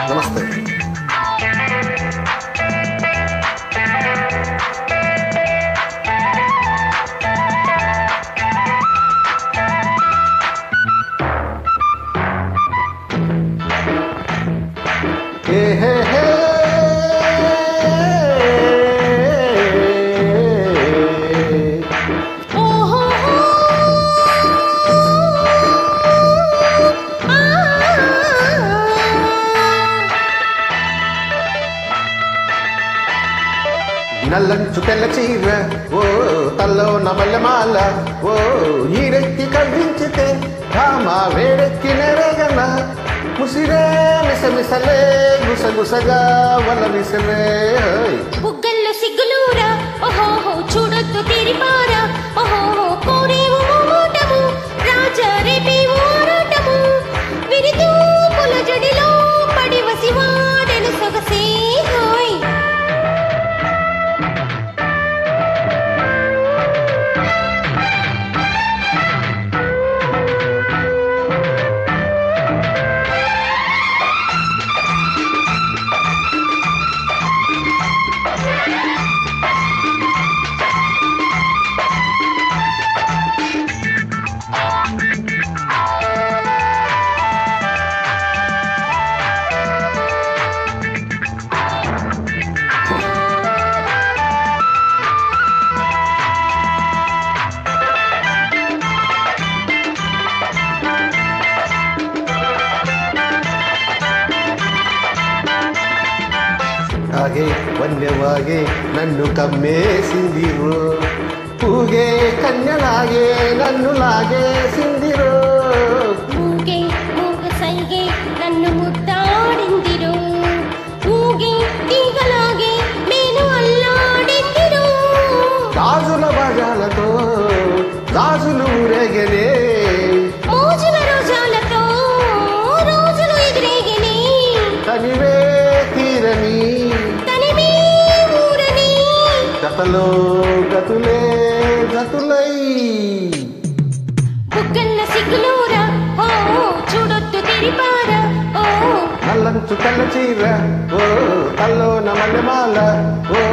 నమస్తే. నల్లంచు తెల్ల చీర ఓ తల్లో నమల్లమాల ఓ ఈరెక్కి కవ్వించితే రామా వేడెక్కి నెరగన ముసిరే మిసమిసలే గుసగుసగా వల విసిరే బుగ్గల్లో సిగ్గులూరా ఓహో చూడొద్దు తిరిపారా ఓహో కోరేవు మోటము రాజా రేపేవు ఆరాటము విరితూ పుల జడిలో పడి వసివాడెను సొగసే హోయ్ ఆగే వన్యవాగే నన్ను కమ్మేసిందిరో పూగే కన్యలాగే నన్ను లాగేసిందిరో ఊగే మూగ సైగే నన్ను ముద్దాడిందిరో ఊగే తీగలాగే నేను అల్లాడిందిరో గాజుల బాజాలతో గాజులు ఊరేగనే మోజుల రోజాలతో రోజులు ఎదురేగనే తనివే తీరని తనివే ఊరని గతలో గతులే గతులై బుగ్గల్ల సిగ్గులూరా ఓ చూడొద్దు తిరిపారా ఓ నల్లంచు తెల్ల చీర ఓ తల్లో నమల్లమాల ఓ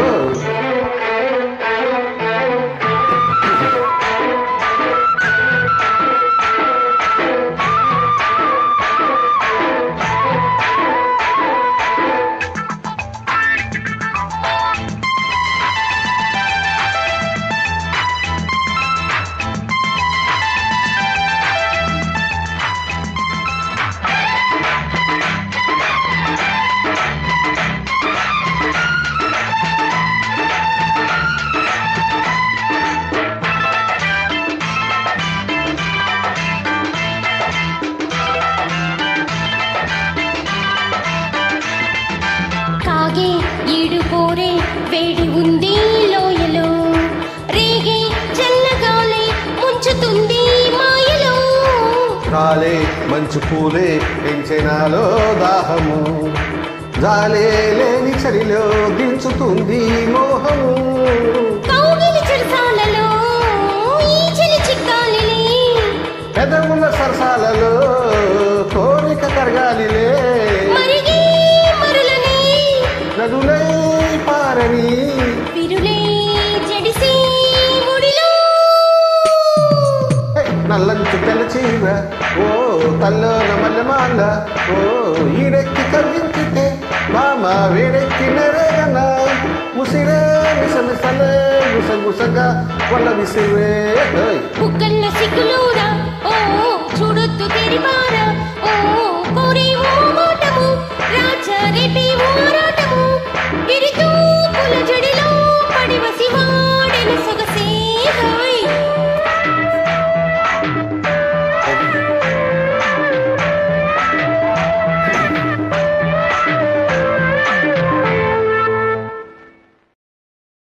కాగే ఈడు కోరే వేడి ఉంది లోయలో రేగే చల్లగాలే ముంచుతుంది మాయలో రాలే మంచు పూలే పెంచెనాలో దాహము జాలే లేని చలిలో దించుతుంది మోహము కౌగిలి చెరసాలలో ఈ చెలి చిక్కాలిలే పెదవుల సరసాలలో కోరిక కరగాలిలే మరిగే మరులని నదులై పారని విరులే జడిసి ముడిలో నల్లంచు తెల్ల చీర ఓ తల్లో నమల్లమాల ఓ ఈడెక్కి కవ్వించితే మామ వేడెక్కి నెరగన ముసిరే మిసమిసలే గుసగుసగా వల్ల విసిరే బుగ్గల్ల సిగ్గులూరా ఓ చూడొద్దు తెరిపారా ఓ